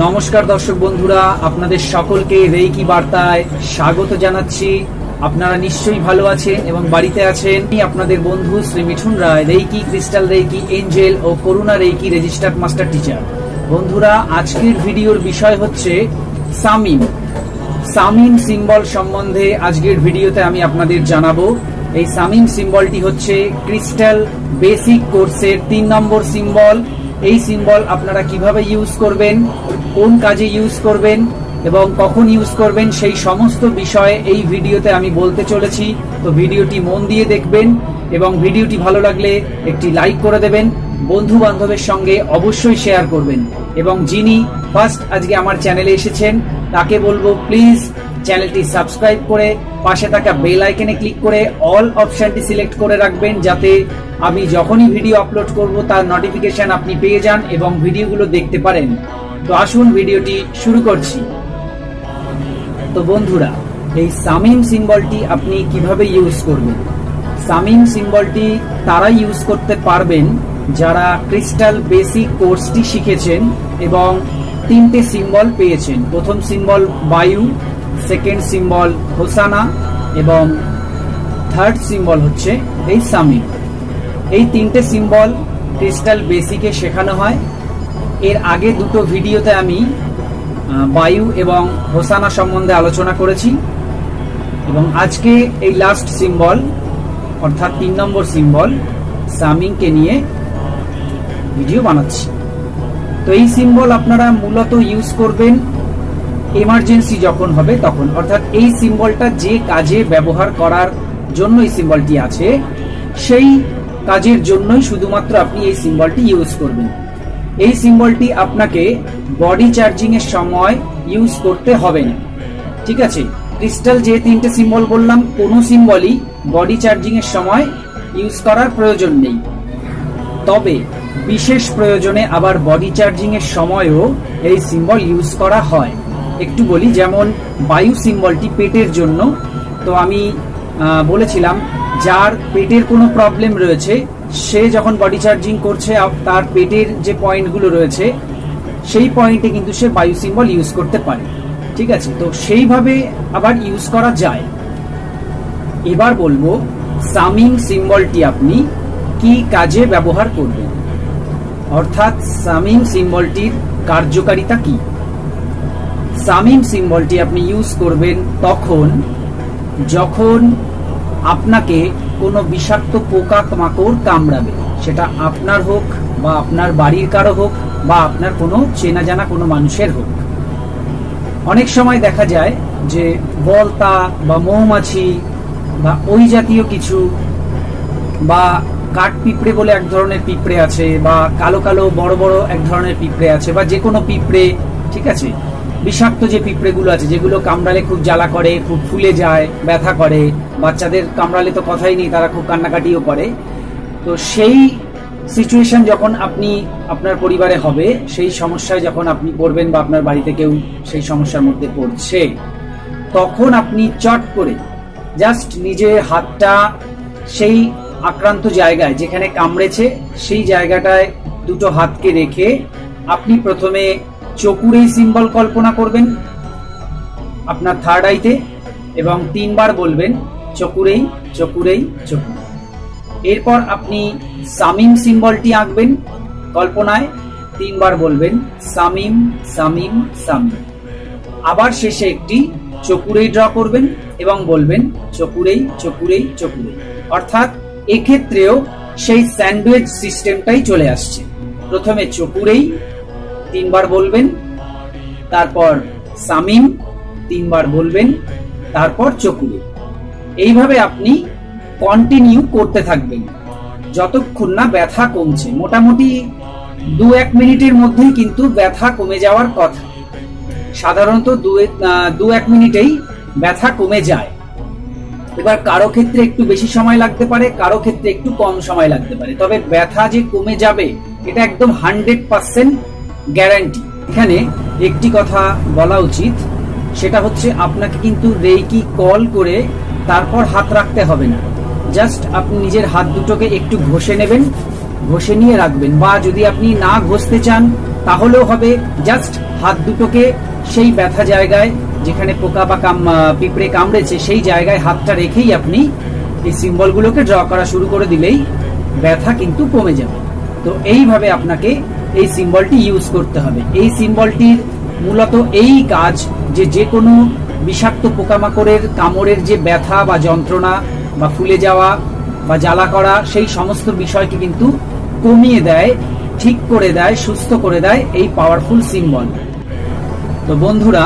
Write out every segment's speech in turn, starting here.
নমস্কার দর্শক বন্ধুরা, আপনাদের সকলকে রেইকি বার্তায় স্বাগত জানাচ্ছি। আপনারা নিশ্চয়ই ভালো আছেন এবং বাড়িতে আছেন। আপনাদের বন্ধু শ্রী মিঠুন রায়, রেইকি, ক্রিস্টাল রেইকি, এঞ্জেল ও করুণা রেইকি রেজিস্টার্ড মাস্টার টিচার। বন্ধুরা, আজকের ভিডিওর বিষয় হচ্ছে সামিম। সামিম সিম্বল সম্বন্ধে আজকের ভিডিওতে আমি আপনাদের জানাবো। এই সামিম সিম্বলটি হচ্ছে ক্রিস্টাল বেসিক কোর্সের 3 নম্বর সিম্বল। এই সিম্বল আপনারা কিভাবে ইউজ করবেন, কোন কাজে ইউজ করবেন এবং কখন ইউজ করবেন, সেই সমস্ত বিষয়ে এই ভিডিওতে আমি বলতে চলেছি। তো ভিডিওটি মন দিয়ে দেখবেন এবং ভিডিওটি ভালো লাগলে একটি লাইক করে দেবেন, বন্ধু বান্ধবের সঙ্গে অবশ্যই শেয়ার করবেন এবং যিনি ফার্স্ট আজকে আমার চ্যানেলে এসেছেন তাকে বলবো প্লিজ চ্যানেলটি সাবস্ক্রাইব করে পাশে থাকা বেল আইকনে ক্লিক করে অল অপশনটি সিলেক্ট করে রাখবেন, যাতে আমি যখনই ভিডিও আপলোড করব তার নোটিফিকেশন আপনি পেয়ে যান এবং ভিডিওগুলো দেখতে পারেন। তো আসুন ভিডিওটি শুরু করছি। তো বন্ধুরা, এই সামিম সিম্বলটি আপনি কিভাবে ইউজ করবেন? সামিম সিম্বলটি তারা ইউজ করতে পারবেন যারা ক্রিস্টাল বেসিক কোর্সটি শিখেছেন এবং 3টে সিম্বল পেয়েছেন। প্রথম সিম্বল বায়ু, সেকেন্ড সিম্বল হোসানা এবং থার্ড সিম্বল হচ্ছে এই সামিম। এই 3টে সিম্বল ক্রিস্টাল বেসিকে শেখানো হয়। এর আগে দুটো ভিডিওতে আমি বায়ু এবং হোসানা সম্বন্ধে আলোচনা করেছি এবং আজকে এই লাস্ট সিম্বল অর্থাৎ 3 নম্বর সিম্বল সামিমকে নিয়ে ভিডিও বানাচ্ছি। তো এই সিম্বল আপনারা মূলত ইউজ করবেন এমার্জেন্সি যখন হবে তখন, অর্থাৎ এই সিম্বলটা যে কাজে ব্যবহার করার জন্য এই সিম্বলটি আছে সেই কাজের জন্যই শুধুমাত্র আপনি এই সিম্বলটি ইউজ করবেন। এই সিম্বলটি আপনাকে বডি চার্জিং এর সময় ইউজ করতে হবে না, ঠিক আছে? ক্রিস্টাল যে 3টে সিম্বল বললাম, কোনো সিম্বলই বডি চার্জিং এর সময় ইউজ করার প্রয়োজন নেই। তবে বিশেষ প্রয়োজনে আবার বডি চার্জিং এর সময়ও এই সিম্বল ইউজ করা হয়। একটু বলি, যেমন বায়ু সিম্বলটি পেটের জন্য। তো আমি বলেছিলাম যার পেটের কোনো প্রবলেম রয়েছে সে যখন বডি চার্জিং করছে তার পেটের যে পয়েন্টগুলো রয়েছে সেই পয়েন্টে কিন্তু সে বায়ু সিম্বল ইউজ করতে পারে, ঠিক আছে? তো সেইভাবে আবার ইউজ করা যায়। এবার বলবো সামিম সিম্বলটি আপনি কি কাজে ব্যবহার করবেন, অর্থাৎ সামিম সিম্বলটির কার্যকারিতা কি। সামিম সিম্বলটি আপনি ইউজ করবেন তখন যখন আপনাকে কোনো বিষাক্ত পোকা মাকড় কামড়াবে, সেটা আপনার হোক বা আপনার বাড়ির কারো হোক বা আপনার কোনো চেনা জানা কোনো মানুষের হোক। অনেক সময় দেখা যায় যে বলতা বা মৌমাছি বা ওই জাতীয় কিছু বা কাঠ পিঁপড়ে বলে এক ধরনের পিঁপড়ে আছে, বা কালো কালো বড় বড় এক ধরনের পিঁপড়ে আছে, বা যে কোনো পিঁপড়ে, ঠিক আছে? বিষাক্ত যে পিঁপড়েগুলো আছে যেগুলো কামড়ালে খুব জ্বালা করে, খুব ফুলে যায়, ব্যথা করে, বাচ্চাদের কামড়ালে তো কথাই নেই, তারা খুব কান্নাকাটিও করে। তো সেই সিচুয়েশন যখন আপনি আপনার পরিবারে হবে, সেই সমস্যায় যখন আপনি পড়বেন বা আপনার বাড়িতে কেউ সেই সমস্যার মধ্যে পড়ছে, তখন আপনি চট করে জাস্ট নিজের হাতটা সেই আক্রান্ত জায়গায় যেখানে কামড়েছে সেই জায়গাটায় দুটো হাতকে রেখে আপনি প্রথমে চকুরেই সিম্বল কল্পনা করবেন আপনার থার্ড আইতে এবং 3 বার বলবেন চকুরেই চকুরেই চকুরে। এরপর আপনি সামিম সিম্বলটি আঁকবেন কল্পনায়, 3 বার বলবেন সামিম সামিম সামিম। আবার শেষে একটি চকুরেই ড্র করবেন এবং বলবেন চকুরেই চকুরেই চকুরেই। অর্থাৎ এক্ষেত্রেও সেই স্যান্ডউইচ সিস্টেমটাই চলে আসছে। প্রথমে চকুরেই 3 বার বলবেন, তারপর সামিম 3 বার বলবেন, তারপর চকুরে। এইভাবে আপনি কন্টিনিউ করতে থাকবেন যতক্ষণ না ব্যথা কমছে। মোটামুটি 2-1 মিনিটের মধ্যেই কিন্তু ব্যথা কমে যাওয়ার কথা। সাধারণত 2-1 মিনিটেই ব্যথা কমে যায়। এবার কারো ক্ষেত্রে একটু বেশি সময় লাগতে পারে, কারো ক্ষেত্রে একটু কম সময় লাগতে পারে, তবে ব্যথা যে কমে যাবে এটা একদম 100% গ্যারান্টি। এখানে একটি কথা বলা উচিত, সেটা হচ্ছে আপনাকে কিন্তু রেইকি কল করে তারপর হাত রাখতে হবে না। জাস্ট আপনি নিজের হাত দুটোকে একটু ঘষে নেবেন, ঘষে নিয়ে রাখবেন, বা যদি আপনি না ঘষতে চান তাহলেও হবে, জাস্ট হাত দুটোকে সেই ব্যথা জায়গায়, যেখানে পোকা বা পিঁপড়ে কামড়েছে সেই জায়গায় হাতটা রেখেই আপনি এই সিম্বলগুলোকে ড্র করা শুরু করে দিলেই ব্যথা কিন্তু কমে যাবে। তো এইভাবে আপনাকে এই সিম্বলটি ইউজ করতে হবে। এই সিম্বলটির মূলত এই কাজ যে কোনো বিষাক্ত পোকামাকড়ের কামড়ের যে ব্যথা বা যন্ত্রণা বা ফুলে যাওয়া বা জ্বালা করা, সেই সমস্ত বিষয়কে কিন্তু কমিয়ে দেয়, ঠিক করে দেয়, সুস্থ করে দেয় এই পাওয়ারফুল সিম্বল। তো বন্ধুরা,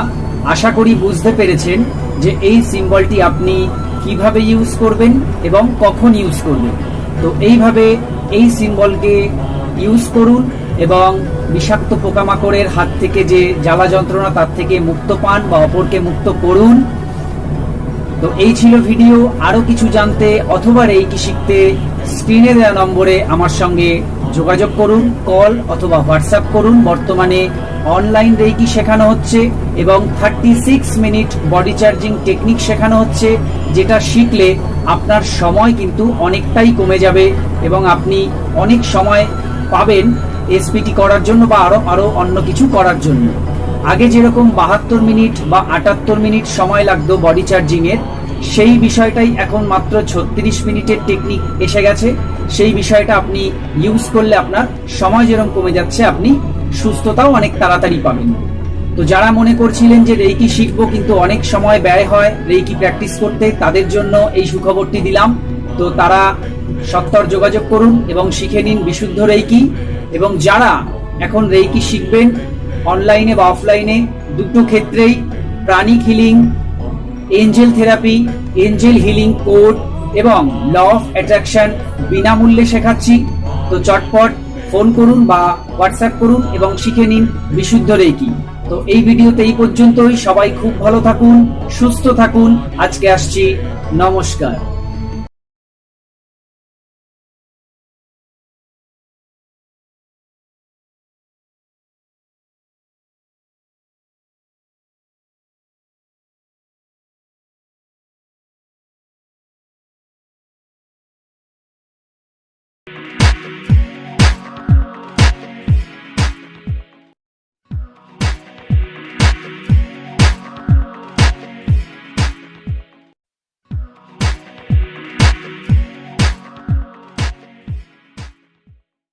আশা করি বুঝতে পেরেছেন যে এই সিম্বলটি আপনি কিভাবে ইউজ করবেন এবং কখন ইউজ করবেন। তো এইভাবে এই সিম্বলকে ইউজ করুন এবং বিষাক্ত পোকামাকড়ের হাত থেকে যে জ্বালা যন্ত্রণা তার থেকে মুক্ত পান বা অপরকে মুক্ত করুন। তো এই ছিল ভিডিও। আরো কিছু জানতে অথবা রেইকি শিখতে স্ক্রিনে দেওয়া নম্বরে আমার সঙ্গে যোগাযোগ করুন, কল অথবা হোয়াটসঅ্যাপ করুন। বর্তমানে অনলাইন রেইকি শেখানো হচ্ছে এবং 36 মিনিট বডি চার্জিং টেকনিক শেখানো হচ্ছে, যেটা শিখলে আপনার সময় কিন্তু অনেকটাই কমে যাবে এবং আপনি অনেক সময় পাবেন এসপিটি করার জন্য বা আরো অন্য কিছু করার জন্য। আগে যেরকম 72 মিনিট বা 78 মিনিট সময় লাগতো বডি চার্জিং এর, সেই বিষয়টাই এখন মাত্র 36 মিনিটের টেকনিক এসে গেছে। সেই বিষয়টা আপনি ইউজ করলে আপনার সময় যেরকম কমে যাচ্ছে, আপনি সুস্থতাও অনেক তাড়াতাড়ি পাবেন। তো যারা মনে করছিলেন যে রেইকি শিখবো কিন্তু অনেক সময় ব্যয় হয় রেইকি প্র্যাকটিস করতে, তাদের জন্য এই সুখবরটি দিলাম। তো তারা সত্বর যোগাযোগ করুন এবং শিখে নিন বিশুদ্ধ রেইকি। এবং যারা এখন রেইকি শিখবেন অনলাইনে বা অফলাইনে, দুটো ক্ষেত্রেই pranic healing, angel therapy, angel healing code এবং ল অফ অ্যাট্রাকশন বিনামূল্যে শেখাচ্ছি। তো চটপট ফোন করুন বা হোয়াটসঅ্যাপ করুন এবং শিখে নিন বিশুদ্ধ রেইকি। তো এই ভিডিওতে এই পর্যন্তই। সবাই খুব ভালো থাকুন, সুস্থ থাকুন। আজকে আসছি, নমস্কার।